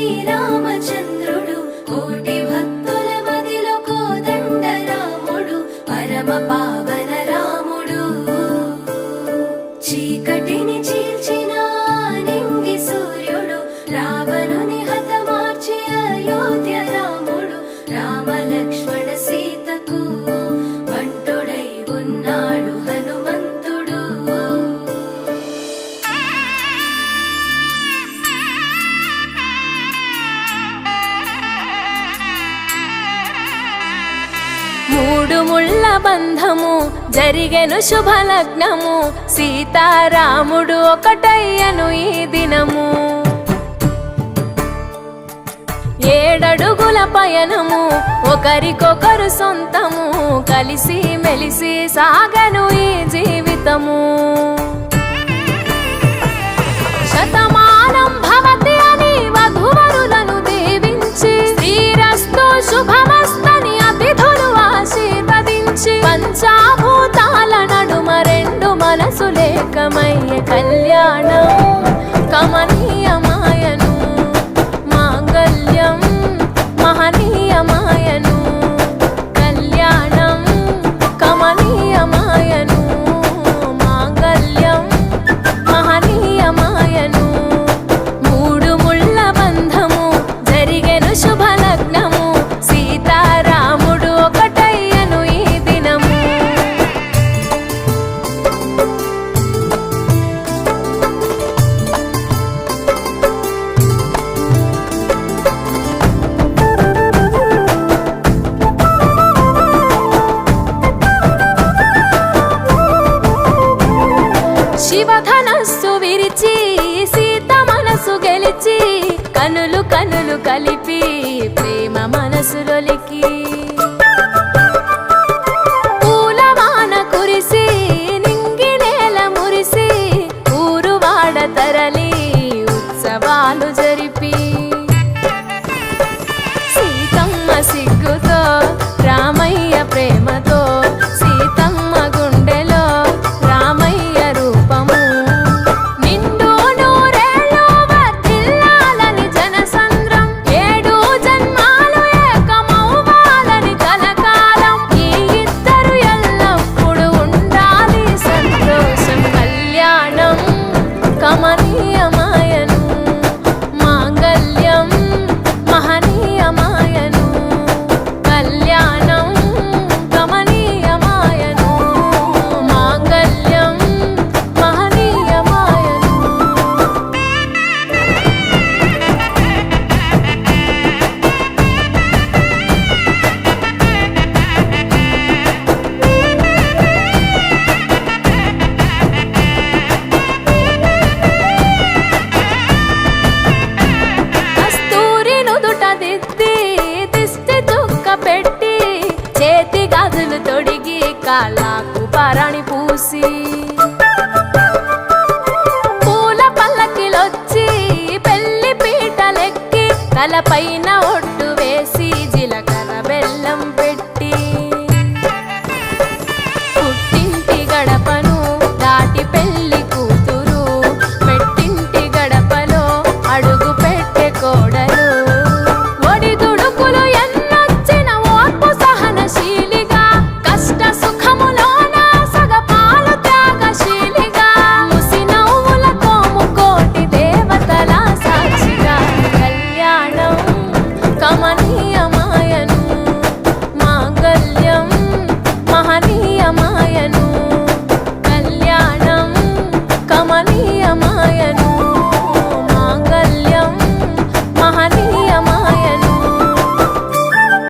శ్రీరామచంద్రుడు కోటి భక్తుల మదిలో కోదండ రాముడు పరమ పావన రాముడు చీకటిని చీల్చిన నింగి సూర్యుడు రావణుని హతమార్చి అయోధ్య రాముడు రామ లక్ష్మణ సీతకు వంటుడై ఉన్నాడు హనుమంతుడు. మూడు ముళ్ళ బంధము జరిగెను శుభలగ్నము సీతారాముడు ఒకటయ్యను ఈ దినము. 7 అడుగుల పయనము ఒకరికొకరు సొంతము కలిసి మెలిసి సాగను ఈ జీవితము. శతమానం భవతి అని వధువరులను దీవించి శ్రీరస్తు శుభమస్తని అతిథులు ఆశీర్వదించి పంచాభూతాల నడుమ 2 మనసులేకమయ్యే కళ్యాణం కమనీయమాయను మాంగళ్యం మహనీయమాయను కళ్యాణం కమనీయమాయను మాంగళ్యం మహనీయమాయను. 3 ముళ్ళ బంధము జరిగెను శుభలగ్నము సీతారాముడు ఒకటయ్యను ఈ దినము. శివధనస్సు విరిచి సీత మనసు గెలిచి కనులు కనులు కలిపి ప్రేమ మనసులొలికి పూలవాన కురిసి నింగి నేల మురిసి ఊరువాడ తరలి ఉత్సవాలు జరిపి సీతమ్మ సిగ్గుతో రామయ్య ప్రేమతో సీతమ్మ గుండెలో రామయ్య రూపము నిండు నూరేళ్ళు వర్ధిల్లాలని జనసంద్రం 7 జన్మాలు ఏకమవ్వాలని కలకాలం ఈ ఇద్దరు ఎల్లప్పుడూ ఉండాలి సంతోషం కళ్యాణం కమనీయమాయను మాంగళ్యం మహనీయమాయను కళ్యాణం కమనీయమాయను మాంగళ్యం మహనీయమాయను. కస్తూరి నుదుట దిద్ది దిష్టి చుక్క పెట్టి చేతి గాజులు తొడిగి కాళ్ళకు పారాణి పూసి పూల పల్లకిలొచ్చి పెళ్లి పీటలెక్కి తలపైన ఒట్టు వేసి జీలకర్ర బెల్లం పెట్టి పుట్టింటి గడపను దాటి పెళ్లి కూతురు పెట్టింటి గడపలో అడుగు పెట్టే కోడలు ఒడిదుడుకులు ఎన్నొచ్చిన ఓర్పు సహనశీలిగా కష్ట సుఖములోన సగపాలు త్యాగశీలిగా ముసి నవ్వులతో ముకోటి దేవతల సాక్షిగా కళ్యాణం కమనీయమాయను మాంగళ్యం మహనీయమాయను కళ్యాణం కమనీయ